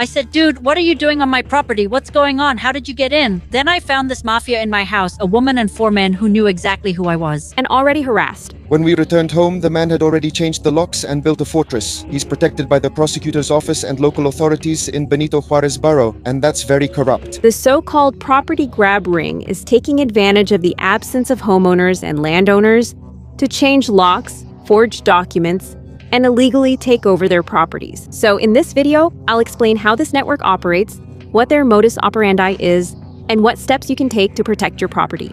I said, dude, what are you doing on my property? What's going on? How did you get in? Then I found this mafia in my house, a woman and 4 men who knew exactly who I was. And already harassed. When we returned home, the man had already changed the locks and built a fortress. He's protected by the prosecutor's office and local authorities in Benito Juarez borough, and that's very corrupt. The so-called property grab ring is taking advantage of the absence of homeowners and landowners to change locks, forge documents, and illegally take over their properties. So in this video, I'll explain how this network operates, what their modus operandi is, and what steps you can take to protect your property.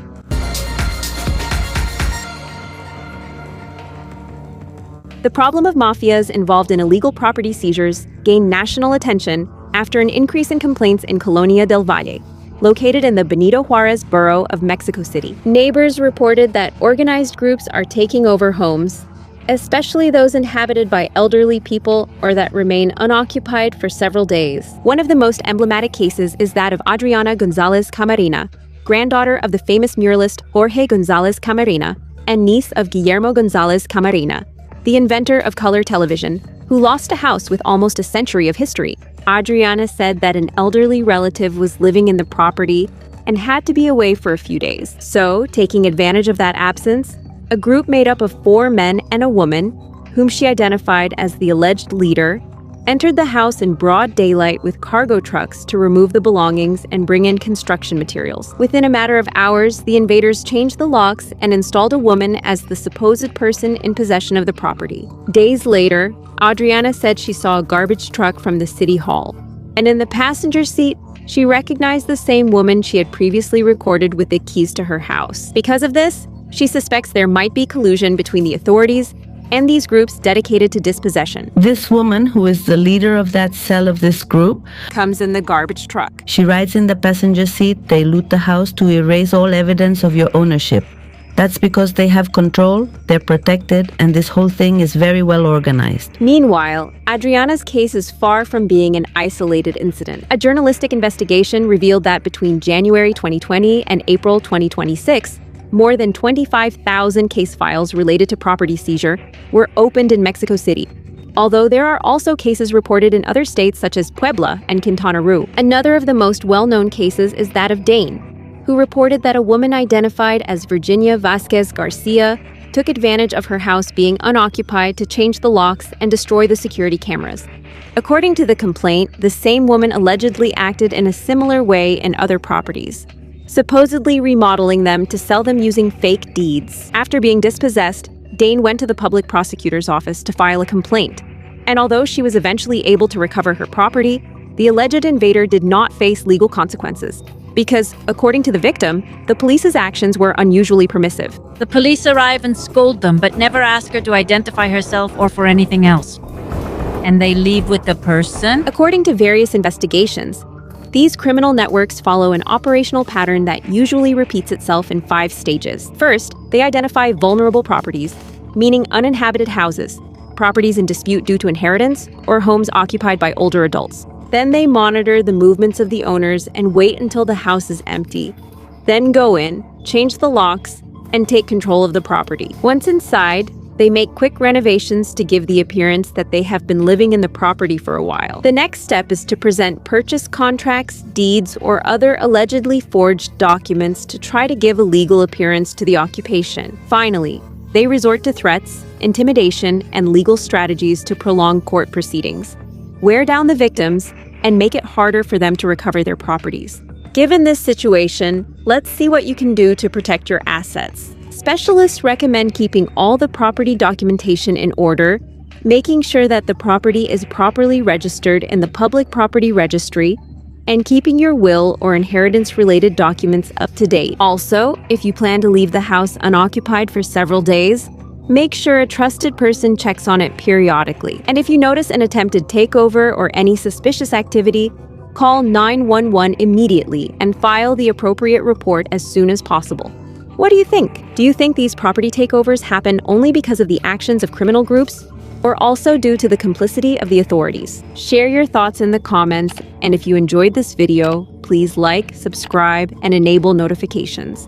The problem of mafias involved in illegal property seizures gained national attention after an increase in complaints in Colonia del Valle, located in the Benito Juarez borough of Mexico City. Neighbors reported that organized groups are taking over homes, especially those inhabited by elderly people or that remain unoccupied for several days. One of the most emblematic cases is that of Adriana González Camarena, granddaughter of the famous muralist Jorge González Camarena and niece of Guillermo González Camarena, the inventor of color television, who lost a house with almost a century of history. Adriana said that an elderly relative was living in the property and had to be away for a few days. So, taking advantage of that absence, a group made up of 4 men and a woman, whom she identified as the alleged leader, entered the house in broad daylight with cargo trucks to remove the belongings and bring in construction materials. Within a matter of hours, the invaders changed the locks and installed a woman as the supposed person in possession of the property. Days later, Adriana said she saw a garbage truck from the city hall, and in the passenger seat, she recognized the same woman she had previously recorded with the keys to her house. Because of this, she suspects there might be collusion between the authorities and these groups dedicated to dispossession. This woman, who is the leader of that cell of this group, comes in the garbage truck. She rides in the passenger seat. They loot the house to erase all evidence of your ownership. That's because they have control, they're protected, and this whole thing is very well organized. Meanwhile, Adriana's case is far from being an isolated incident. A journalistic investigation revealed that between January 2020 and April 2026, more than 25,000 case files related to property seizure were opened in Mexico City, although there are also cases reported in other states such as Puebla and Quintana Roo. Another of the most well-known cases is that of Dane, who reported that a woman identified as Virginia Vasquez Garcia took advantage of her house being unoccupied to change the locks and destroy the security cameras. According to the complaint, the same woman allegedly acted in a similar way in other properties, supposedly remodeling them to sell them using fake deeds. After being dispossessed, Dane went to the public prosecutor's office to file a complaint. And although she was eventually able to recover her property, the alleged invader did not face legal consequences because, according to the victim, the police's actions were unusually permissive. The police arrive and scold them, but never ask her to identify herself or for anything else. And they leave with the person? According to various investigations, these criminal networks follow an operational pattern that usually repeats itself in 5 stages. First, they identify vulnerable properties, meaning uninhabited houses, properties in dispute due to inheritance, or homes occupied by older adults. Then they monitor the movements of the owners and wait until the house is empty. Then go in, change the locks, and take control of the property. Once inside, they make quick renovations to give the appearance that they have been living in the property for a while. The next step is to present purchase contracts, deeds, or other allegedly forged documents to try to give a legal appearance to the occupation. Finally, they resort to threats, intimidation, and legal strategies to prolong court proceedings, wear down the victims, and make it harder for them to recover their properties. Given this situation, let's see what you can do to protect your assets. Specialists recommend keeping all the property documentation in order, making sure that the property is properly registered in the public property registry, and keeping your will or inheritance-related documents up to date. Also, if you plan to leave the house unoccupied for several days, make sure a trusted person checks on it periodically. And if you notice an attempted takeover or any suspicious activity, call 911 immediately and file the appropriate report as soon as possible. What do you think? Do you think these property takeovers happen only because of the actions of criminal groups, or also due to the complicity of the authorities? Share your thoughts in the comments, and if you enjoyed this video, please like, subscribe, and enable notifications.